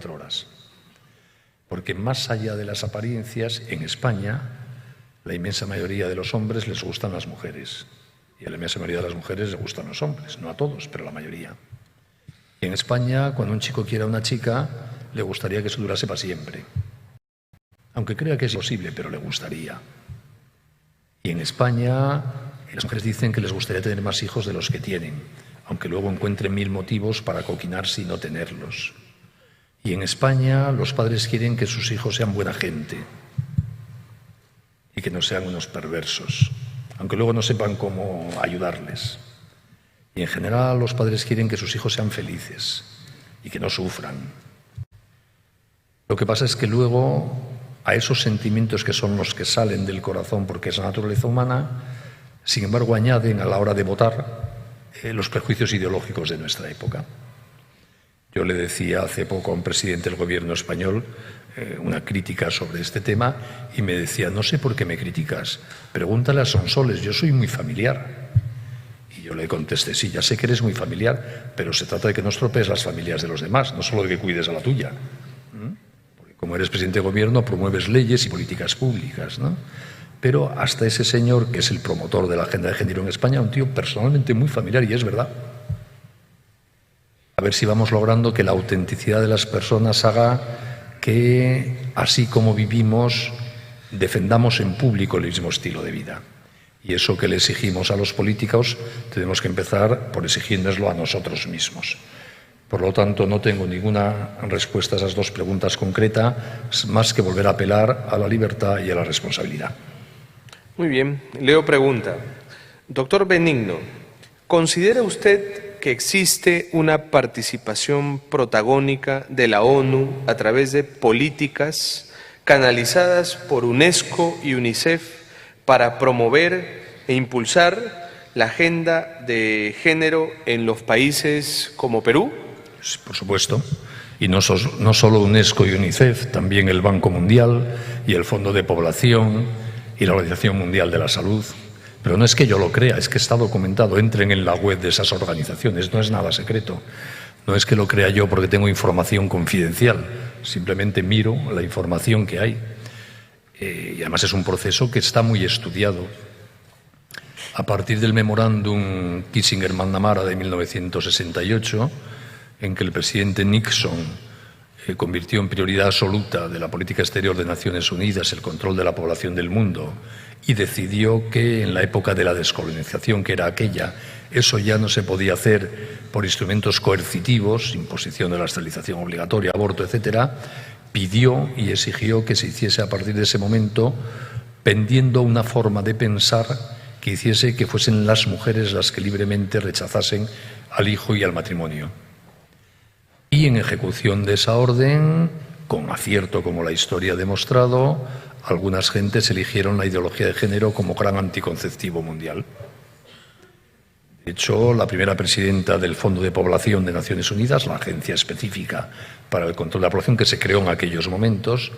24 horas. Porque más allá de las apariencias, en España, la inmensa mayoría de los hombres les gustan las mujeres. Y a la inmensa mayoría de las mujeres les gustan los hombres. No a todos, pero a la mayoría. Y en España, cuando un chico quiere a una chica, le gustaría que eso durase para siempre. Aunque crea que es imposible, pero le gustaría. Y en España, las mujeres dicen que les gustaría tener más hijos de los que tienen, aunque luego encuentren 1000 motivos para coquinarse y no tenerlos. Y en España, los padres quieren que sus hijos sean buena gente y que no sean unos perversos, aunque luego no sepan cómo ayudarles. Y en general, los padres quieren que sus hijos sean felices y que no sufran. Lo que pasa es que luego, a esos sentimientos que son los que salen del corazón porque es la naturaleza humana, sin embargo añaden a la hora de votar los prejuicios ideológicos de nuestra época. Yo le decía hace poco a un presidente del gobierno español una crítica sobre este tema y me decía, no sé por qué me criticas, pregúntale a Sonsoles, yo soy muy familiar. Y yo le contesté, sí, ya sé que eres muy familiar, pero se trata de que no estropees las familias de los demás, no solo de que cuides a la tuya. Como eres presidente de gobierno, promueves leyes y políticas públicas, ¿no? Pero hasta ese señor, que es el promotor de la agenda de género en España, un tío personalmente muy familiar, y es verdad. A ver si vamos logrando que la autenticidad de las personas haga que, así como vivimos, defendamos en público el mismo estilo de vida. Y eso que le exigimos a los políticos, tenemos que empezar por exigírnoslo a nosotros mismos. Por lo tanto, no tengo ninguna respuesta a esas dos preguntas concretas, más que volver a apelar a la libertad y a la responsabilidad. Muy bien. Leo pregunta. Doctor Benigno, ¿considera usted que existe una participación protagónica de la ONU a través de políticas canalizadas por UNESCO y UNICEF para promover e impulsar la agenda de género en los países como Perú? Por supuesto, y no solo UNESCO y UNICEF, también el Banco Mundial y el Fondo de Población y la Organización Mundial de la Salud. Pero no es que yo lo crea, es que está documentado. Entren en la web de esas organizaciones, no es nada secreto. No es que lo crea yo porque tengo información confidencial, simplemente miro la información que hay. Y además es un proceso que está muy estudiado. A partir del memorándum Kissinger-McNamara de 1968, en que el presidente Nixon convirtió en prioridad absoluta de la política exterior de Naciones Unidas el control de la población del mundo y decidió que en la época de la descolonización, que era aquella, eso ya no se podía hacer por instrumentos coercitivos, imposición de la esterilización obligatoria, aborto, etcétera, pidió y exigió que se hiciese a partir de ese momento pendiendo una forma de pensar que hiciese que fuesen las mujeres las que libremente rechazasen al hijo y al matrimonio. Y en ejecución de esa orden, con acierto como la historia ha demostrado, algunas gentes eligieron la ideología de género como gran anticonceptivo mundial. De hecho, la primera presidenta del Fondo de Población de Naciones Unidas, la agencia específica para el control de la población que se creó en aquellos momentos,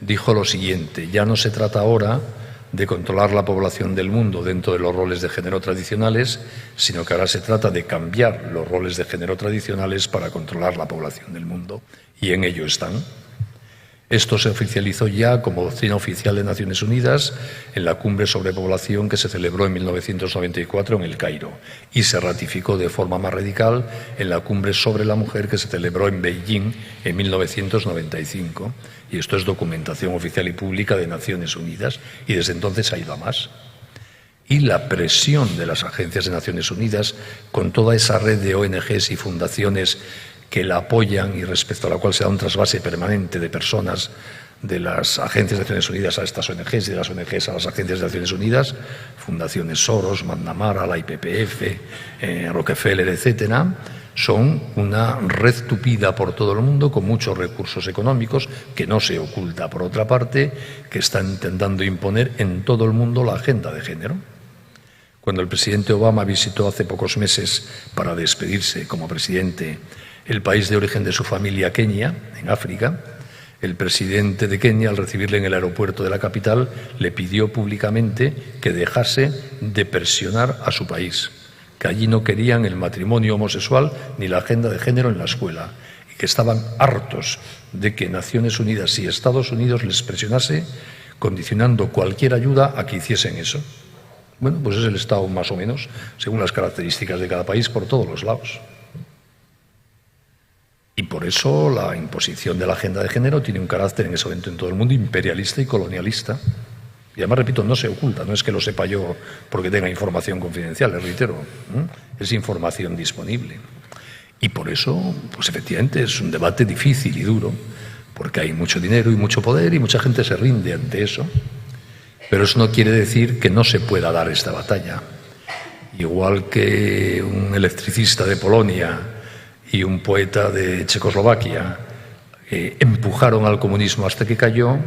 dijo lo siguiente: ya no se trata ahora de controlar la población del mundo dentro de los roles de género tradicionales, sino que ahora se trata de cambiar los roles de género tradicionales para controlar la población del mundo. Y en ello están. Esto se oficializó ya como doctrina oficial de Naciones Unidas en la Cumbre sobre Población que se celebró en 1994 en El Cairo y se ratificó de forma más radical en la Cumbre sobre la Mujer que se celebró en Beijing en 1995. Y esto es documentación oficial y pública de Naciones Unidas y desde entonces ha ido a más. Y la presión de las agencias de Naciones Unidas con toda esa red de ONGs y fundaciones que la apoyan y respecto a la cual se da un trasvase permanente de personas de las agencias de Naciones Unidas a estas ONGs y de las ONGs a las agencias de Naciones Unidas, fundaciones Soros, McNamara, la IPPF, Rockefeller, etcétera, son una red tupida por todo el mundo con muchos recursos económicos que no se oculta por otra parte, que están intentando imponer en todo el mundo la agenda de género. Cuando el presidente Obama visitó hace pocos meses para despedirse como presidente el país de origen de su familia, Kenia, en África, el presidente de Kenia, al recibirle en el aeropuerto de la capital, le pidió públicamente que dejase de presionar a su país, que allí no querían el matrimonio homosexual ni la agenda de género en la escuela, y que estaban hartos de que Naciones Unidas y Estados Unidos les presionase, condicionando cualquier ayuda a que hiciesen eso. Bueno, pues es el Estado más o menos, según las características de cada país, por todos los lados. Y por eso la imposición de la agenda de género tiene un carácter en ese momento en todo el mundo imperialista y colonialista. Y además, repito, no se oculta, no es que lo sepa yo porque tenga información confidencial, les reitero, es información disponible. Y por eso, pues efectivamente, es un debate difícil y duro, porque hay mucho dinero y mucho poder y mucha gente se rinde ante eso. Pero eso no quiere decir que no se pueda dar esta batalla. Igual que un electricista de Polonia y un poeta de Checoslovaquia empujaron al comunismo hasta que cayó,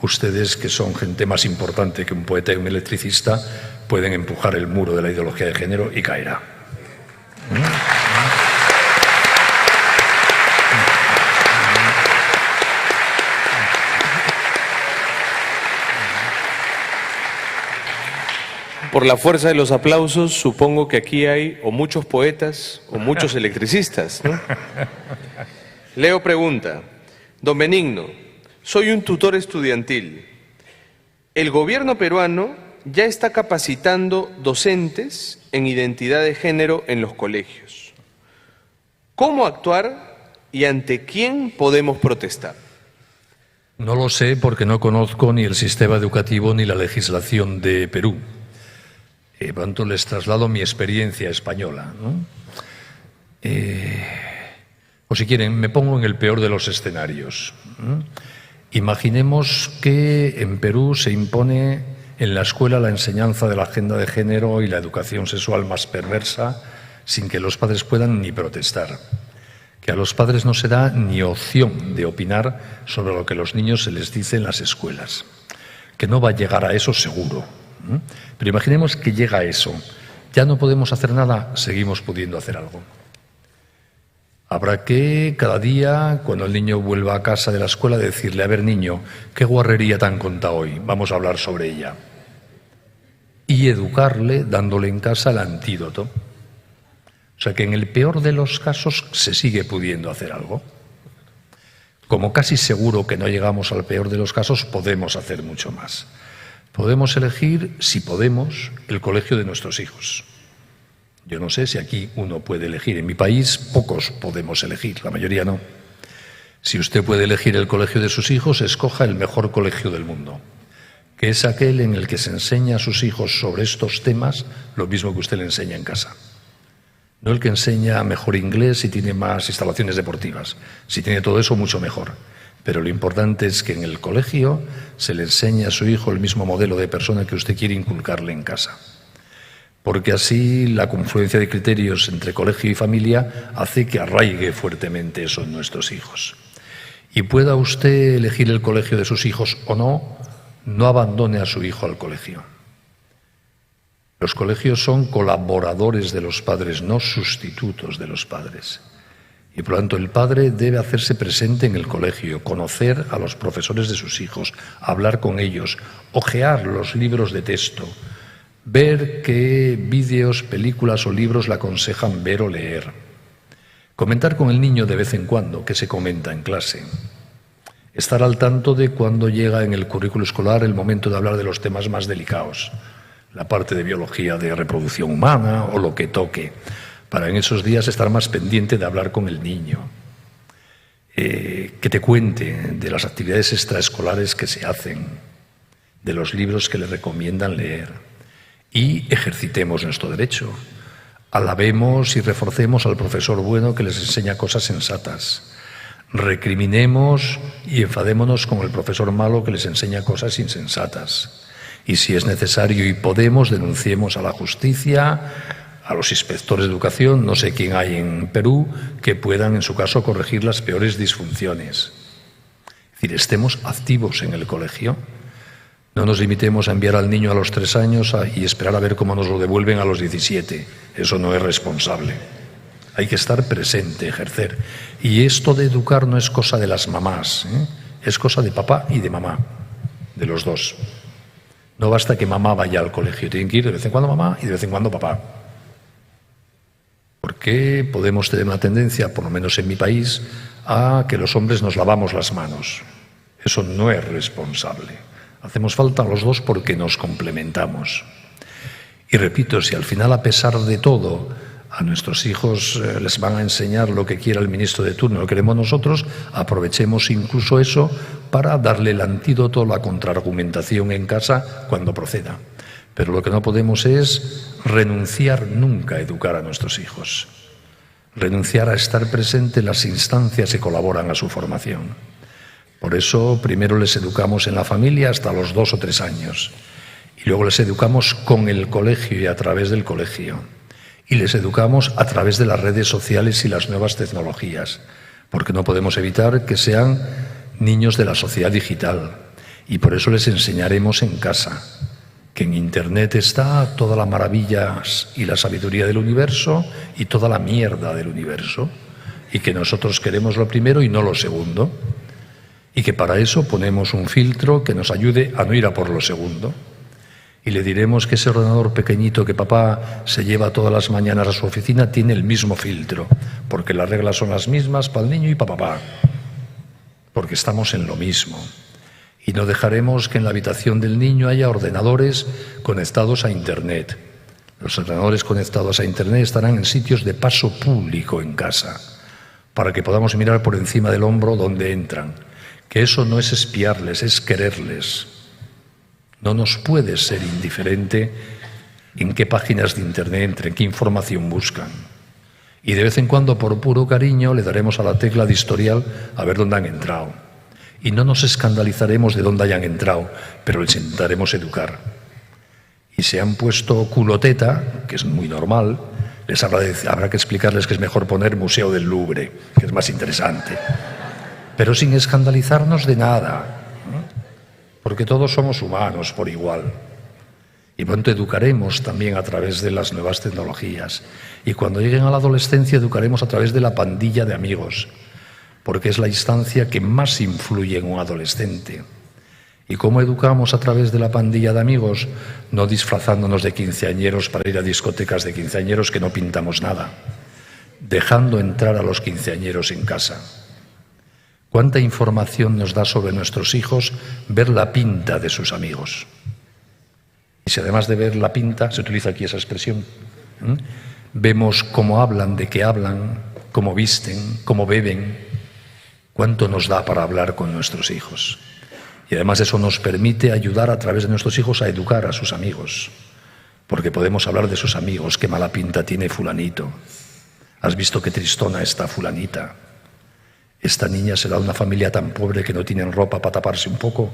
ustedes, que son gente más importante que un poeta y un electricista, pueden empujar el muro de la ideología de género y caerá. Por la fuerza de los aplausos, supongo que aquí hay o muchos poetas o muchos electricistas, ¿no? Leo pregunta, don Benigno, soy un tutor estudiantil. El gobierno peruano ya está capacitando docentes en identidad de género en los colegios. ¿Cómo actuar y ante quién podemos protestar? No lo sé porque no conozco ni el sistema educativo ni la legislación de Perú. Por tanto, les traslado mi experiencia española, ¿no? O si quieren, me pongo en el peor de los escenarios. Imaginemos que en Perú se impone en la escuela la enseñanza de la agenda de género y la educación sexual más perversa sin que los padres puedan ni protestar. Que a los padres no se da ni opción de opinar sobre lo que a los niños se les dice en las escuelas. Que no va a llegar a eso seguro. Pero imaginemos que llega a eso. Ya no podemos hacer nada, seguimos pudiendo hacer algo. Habrá que cada día, cuando el niño vuelva a casa de la escuela, decirle, a ver niño, ¿qué guarrería te han contado hoy? Vamos a hablar sobre ella. Y educarle dándole en casa el antídoto. O sea que en el peor de los casos se sigue pudiendo hacer algo. Como casi seguro que no llegamos al peor de los casos, podemos hacer mucho más. Podemos elegir, si podemos, el colegio de nuestros hijos. Yo no sé si aquí uno puede elegir. En mi país pocos podemos elegir, la mayoría no. Si usted puede elegir el colegio de sus hijos, escoja el mejor colegio del mundo, que es aquel en el que se enseña a sus hijos sobre estos temas lo mismo que usted le enseña en casa. No el que enseña mejor inglés y tiene más instalaciones deportivas. Si tiene todo eso, mucho mejor. Pero lo importante es que en el colegio se le enseñe a su hijo el mismo modelo de persona que usted quiere inculcarle en casa. Porque así la confluencia de criterios entre colegio y familia hace que arraigue fuertemente eso en nuestros hijos. Y pueda usted elegir el colegio de sus hijos o no, no abandone a su hijo al colegio. Los colegios son colaboradores de los padres, no sustitutos de los padres. Y por lo tanto el padre debe hacerse presente en el colegio, conocer a los profesores de sus hijos, hablar con ellos, hojear los libros de texto, ver qué vídeos, películas o libros le aconsejan ver o leer. Comentar con el niño de vez en cuando qué se comenta en clase. Estar al tanto de cuando llega en el currículo escolar el momento de hablar de los temas más delicados, la parte de biología de reproducción humana o lo que toque, para en esos días estar más pendiente de hablar con el niño, que te cuente de las actividades extraescolares que se hacen, de los libros que le recomiendan leer, y ejercitemos nuestro derecho. Alabemos y reforcemos al profesor bueno que les enseña cosas sensatas. Recriminemos y enfadémonos con el profesor malo que les enseña cosas insensatas. Y si es necesario y podemos, denunciemos a la justicia, a los inspectores de educación, no sé quién hay en Perú, que puedan, en su caso, corregir las peores disfunciones. Es decir, estemos activos en el colegio. No nos limitemos a enviar al niño a los 3 años y esperar a ver cómo nos lo devuelven a los 17. Eso no es responsable. Hay que estar presente, ejercer. Y esto de educar no es cosa de las mamás, es cosa de papá y de mamá, de los dos. No basta que mamá vaya al colegio, tienen que ir de vez en cuando mamá y de vez en cuando papá. Porque podemos tener una tendencia, por lo menos en mi país, a que los hombres nos lavamos las manos. Eso no es responsable. Hacemos falta los dos porque nos complementamos. Y repito, si al final, a pesar de todo, a nuestros hijos les van a enseñar lo que quiera el ministro de turno, lo que queremos nosotros, aprovechemos incluso eso para darle el antídoto, la contraargumentación en casa cuando proceda. Pero lo que no podemos es renunciar nunca a educar a nuestros hijos, renunciar a estar presente en las instancias que colaboran a su formación. Por eso primero les educamos en la familia hasta los 2 o 3 años y luego les educamos con el colegio y a través del colegio y les educamos a través de las redes sociales y las nuevas tecnologías, porque no podemos evitar que sean niños de la sociedad digital y por eso les enseñaremos en casa que en Internet está toda la maravilla y la sabiduría del universo y toda la mierda del universo, y que nosotros queremos lo primero y no lo segundo, y que para eso ponemos un filtro que nos ayude a no ir a por lo segundo. Y le diremos que ese ordenador pequeñito que papá se lleva todas las mañanas a su oficina tiene el mismo filtro, porque las reglas son las mismas para el niño y para papá, porque estamos en lo mismo. Y no dejaremos que en la habitación del niño haya ordenadores conectados a Internet. Los ordenadores conectados a Internet estarán en sitios de paso público en casa, para que podamos mirar por encima del hombro dónde entran. Que eso no es espiarles, es quererles. No nos puede ser indiferente en qué páginas de Internet entren, qué información buscan. Y de vez en cuando, por puro cariño, le daremos a la tecla de historial a ver dónde han entrado. Y no nos escandalizaremos de dónde hayan entrado, pero les intentaremos educar. Y se han puesto culoteta, que es muy normal, habrá que explicarles que es mejor poner Museo del Louvre, que es más interesante. Pero sin escandalizarnos de nada, ¿no? Porque todos somos humanos por igual. Y pronto educaremos también a través de las nuevas tecnologías. Y cuando lleguen a la adolescencia educaremos a través de la pandilla de amigos, porque es la instancia que más influye en un adolescente. ¿Y cómo educamos a través de la pandilla de amigos? No disfrazándonos de quinceañeros para ir a discotecas de quinceañeros que no pintamos nada, dejando entrar a los quinceañeros en casa. ¿Cuánta información nos da sobre nuestros hijos ver la pinta de sus amigos? Y si además de ver la pinta, se utiliza aquí esa expresión, vemos cómo hablan, de qué hablan, cómo visten, cómo beben, ¿cuánto nos da para hablar con nuestros hijos? Y además eso nos permite ayudar a través de nuestros hijos a educar a sus amigos, porque podemos hablar de sus amigos, qué mala pinta tiene fulanito, has visto qué tristona está fulanita, esta niña será de una familia tan pobre que no tienen ropa para taparse un poco.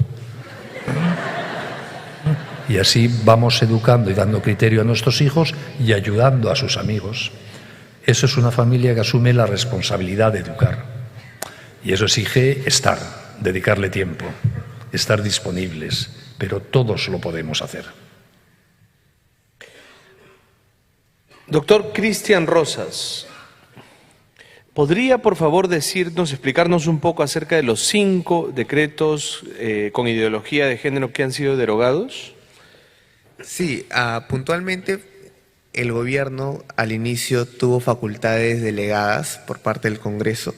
Y así vamos educando y dando criterio a nuestros hijos y ayudando a sus amigos. Eso es una familia que asume la responsabilidad de educar. Y eso exige estar, dedicarle tiempo, estar disponibles, pero todos lo podemos hacer. Doctor Cristian Rosas, ¿podría por favor explicarnos un poco acerca de los 5 decretos con ideología de género que han sido derogados? Sí, puntualmente el gobierno al inicio tuvo facultades delegadas por parte del Congreso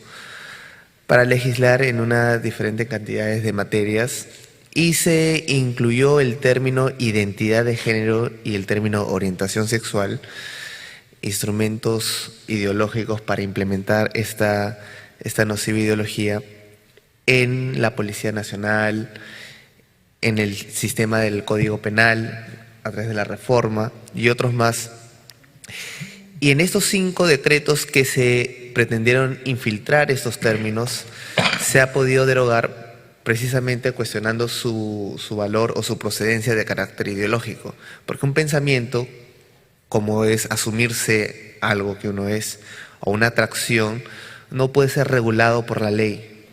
para legislar en una diferente cantidades de materias y se incluyó el término identidad de género y el término orientación sexual, instrumentos ideológicos para implementar esta nociva ideología en la Policía Nacional, en el sistema del Código Penal, a través de la reforma y otros más. Y en estos 5 decretos que se pretendieron infiltrar estos términos, se ha podido derogar precisamente cuestionando su valor o su procedencia de carácter ideológico. Porque un pensamiento, como es asumirse algo que uno es, o una atracción, no puede ser regulado por la ley,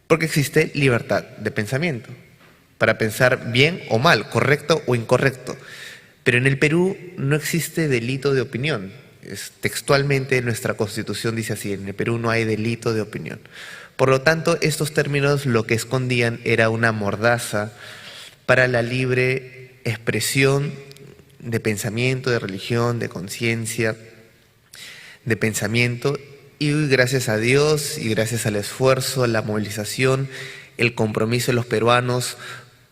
porque existe libertad de pensamiento, para pensar bien o mal, correcto o incorrecto. Pero en el Perú no existe delito de opinión. Textualmente nuestra Constitución dice así: en el Perú no hay delito de opinión. Por lo tanto, estos términos lo que escondían era una mordaza para la libre expresión de pensamiento, de religión, de conciencia, de pensamiento, y gracias a Dios y gracias al esfuerzo, la movilización, el compromiso de los peruanos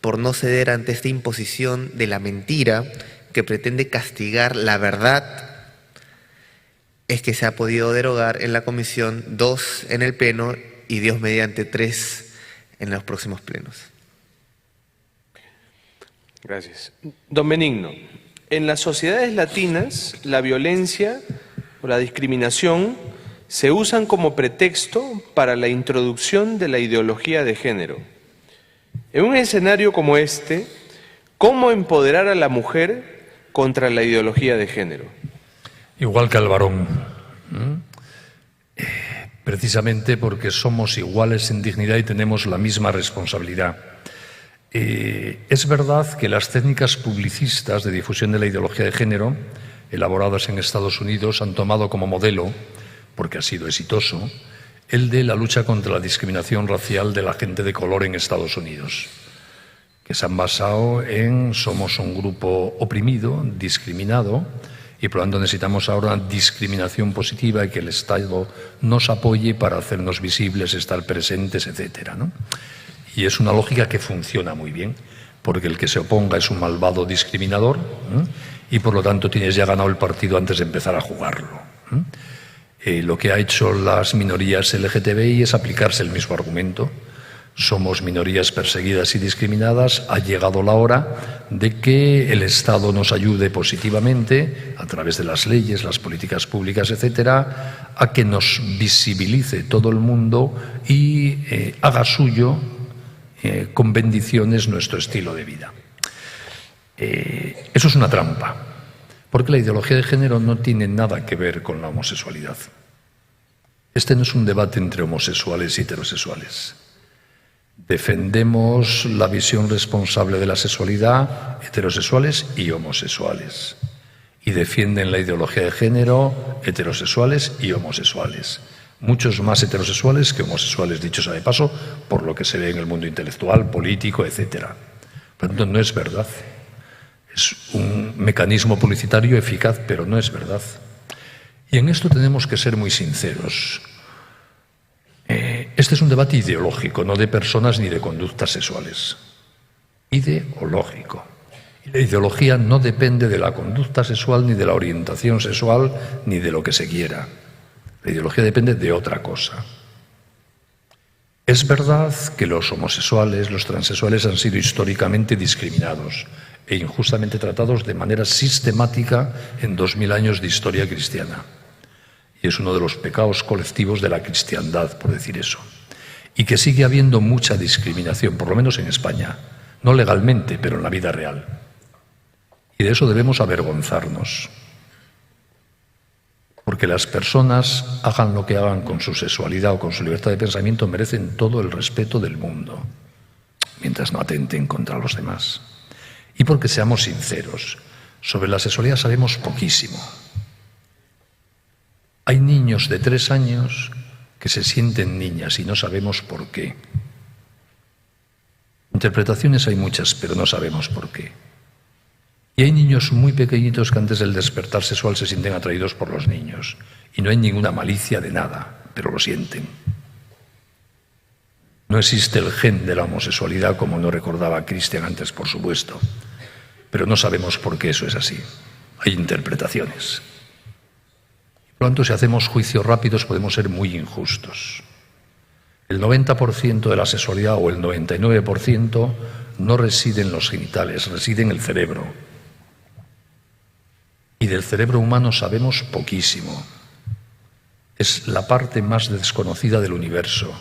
por no ceder ante esta imposición de la mentira que pretende castigar la verdad, es que se ha podido derogar en la comisión 2 en el pleno y Dios mediante 3 en los próximos plenos. Gracias. Don Benigno, en las sociedades latinas la violencia o la discriminación se usan como pretexto para la introducción de la ideología de género. En un escenario como este, ¿cómo empoderar a la mujer contra la ideología de género? Igual que al varón, precisamente porque somos iguales en dignidad y tenemos la misma responsabilidad. Es verdad que las técnicas publicistas de difusión de la ideología de género, elaboradas en Estados Unidos, han tomado como modelo, porque ha sido exitoso, el de la lucha contra la discriminación racial de la gente de color en Estados Unidos, que se han basado en somos un grupo oprimido, discriminado, y por lo tanto necesitamos ahora discriminación positiva y que el Estado nos apoye para hacernos visibles, estar presentes, etcétera, ¿no? Y es una lógica que funciona muy bien, porque el que se oponga es un malvado discriminador, y por lo tanto tienes ya ganado el partido antes de empezar a jugarlo. Lo que ha hecho las minorías LGTBI es aplicarse el mismo argumento. Somos minorías perseguidas y discriminadas, ha llegado la hora de que el Estado nos ayude positivamente, a través de las leyes, las políticas públicas, etcétera, a que nos visibilice todo el mundo y haga suyo con bendiciones nuestro estilo de vida. Eso es una trampa, porque la ideología de género no tiene nada que ver con la homosexualidad. Este no es un debate entre homosexuales y heterosexuales. Defendemos la visión responsable de la sexualidad, heterosexuales y homosexuales. Y defienden la ideología de género, heterosexuales y homosexuales. Muchos más heterosexuales que homosexuales, dicho sea de paso, por lo que se ve en el mundo intelectual, político, etcétera. Por lo tanto, no es verdad. Es un mecanismo publicitario eficaz, pero no es verdad. Y en esto tenemos que ser muy sinceros. Este es un debate ideológico, no de personas ni de conductas sexuales. Ideológico. Y la ideología no depende de la conducta sexual, ni de la orientación sexual, ni de lo que se quiera. La ideología depende de otra cosa. Es verdad que los homosexuales, los transexuales han sido históricamente discriminados e injustamente tratados de manera sistemática en 2000 años de historia cristiana. Y es uno de los pecados colectivos de la cristiandad, por decir eso. Y que sigue habiendo mucha discriminación, por lo menos en España. No legalmente, pero en la vida real. Y de eso debemos avergonzarnos. Porque las personas, hagan lo que hagan con su sexualidad o con su libertad de pensamiento, merecen todo el respeto del mundo, mientras no atenten contra los demás. Y porque seamos sinceros, sobre la sexualidad sabemos poquísimo. Hay niños de 3 años que se sienten niñas y no sabemos por qué. Interpretaciones hay muchas, pero no sabemos por qué. Y hay niños muy pequeñitos que antes del despertar sexual se sienten atraídos por los niños. Y no hay ninguna malicia de nada, pero lo sienten. No existe el gen de la homosexualidad, como no recordaba Cristian antes, por supuesto. Pero no sabemos por qué eso es así. Hay interpretaciones. Por lo tanto, si hacemos juicios rápidos podemos ser muy injustos. El 90% de la sexualidad o el 99% no reside en los genitales, reside en el cerebro. Y del cerebro humano sabemos poquísimo. Es la parte más desconocida del universo.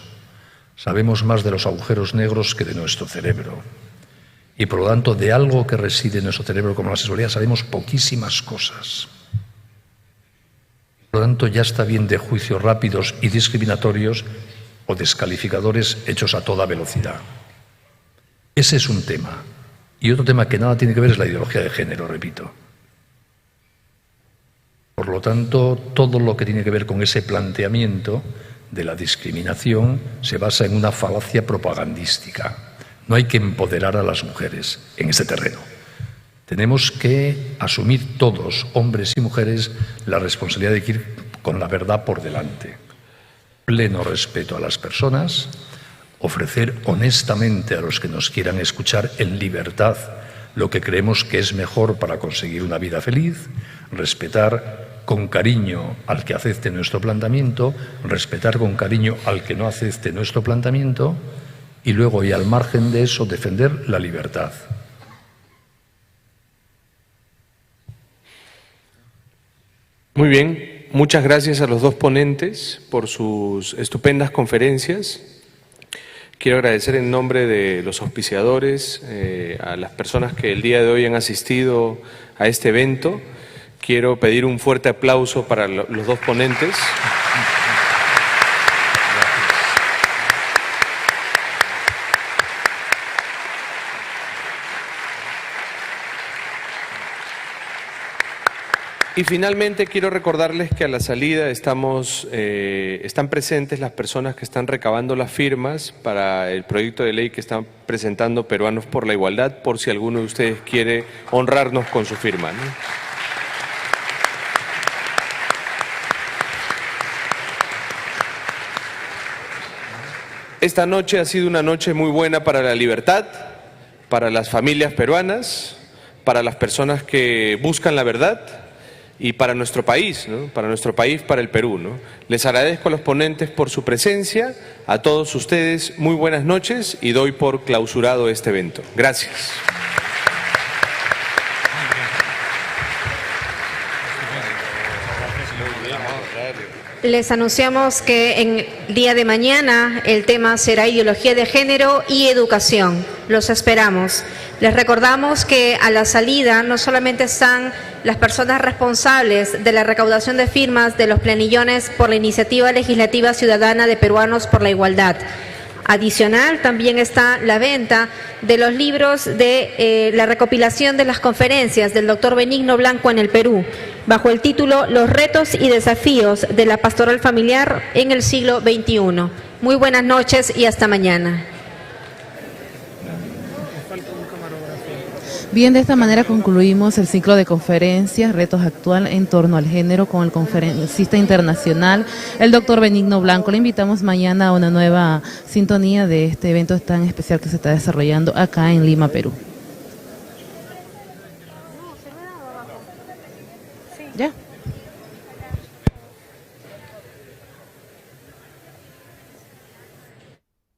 Sabemos más de los agujeros negros que de nuestro cerebro. Y por lo tanto, de algo que reside en nuestro cerebro como la sexualidad sabemos poquísimas cosas. Por lo tanto, ya está bien de juicios rápidos y discriminatorios o descalificadores hechos a toda velocidad. Ese es un tema. Y otro tema que nada tiene que ver es la ideología de género, repito. Por lo tanto, todo lo que tiene que ver con ese planteamiento de la discriminación se basa en una falacia propagandística. No hay que empoderar a las mujeres en ese terreno. Tenemos que asumir todos, hombres y mujeres, la responsabilidad de ir con la verdad por delante. Pleno respeto a las personas, ofrecer honestamente a los que nos quieran escuchar en libertad lo que creemos que es mejor para conseguir una vida feliz, respetar con cariño al que acepte nuestro planteamiento, respetar con cariño al que no acepte nuestro planteamiento y luego, y al margen de eso, defender la libertad. Muy bien, muchas gracias a los dos ponentes por sus estupendas conferencias. Quiero agradecer en nombre de los auspiciadores, a las personas que el día de hoy han asistido a este evento. Quiero pedir un fuerte aplauso para los dos ponentes. Y finalmente quiero recordarles que a la salida están presentes las personas que están recabando las firmas para el proyecto de ley que están presentando Peruanos por la Igualdad, por si alguno de ustedes quiere honrarnos con su firma, ¿no? Esta noche ha sido una noche muy buena para la libertad, para las familias peruanas, para las personas que buscan la verdad y para nuestro país, ¿no? Para nuestro país, para el Perú, ¿no? Les agradezco a los ponentes por su presencia, a todos ustedes muy buenas noches y doy por clausurado este evento. Gracias. Les anunciamos que en el día de mañana el tema será ideología de género y educación. Los esperamos. Les recordamos que a la salida no solamente están las personas responsables de la recaudación de firmas de los planillones por la Iniciativa Legislativa Ciudadana de Peruanos por la Igualdad. Adicional, también está la venta de los libros de la recopilación de las conferencias del doctor Benigno Blanco en el Perú, bajo el título Los retos y desafíos de la pastoral familiar en el siglo XXI. Muy buenas noches y hasta mañana. Bien, de esta manera concluimos el ciclo de conferencias, retos actual en torno al género con el conferencista internacional, el doctor Benigno Blanco. Le invitamos mañana a una nueva sintonía de este evento tan especial que se está desarrollando acá en Lima, Perú. ¿Ya?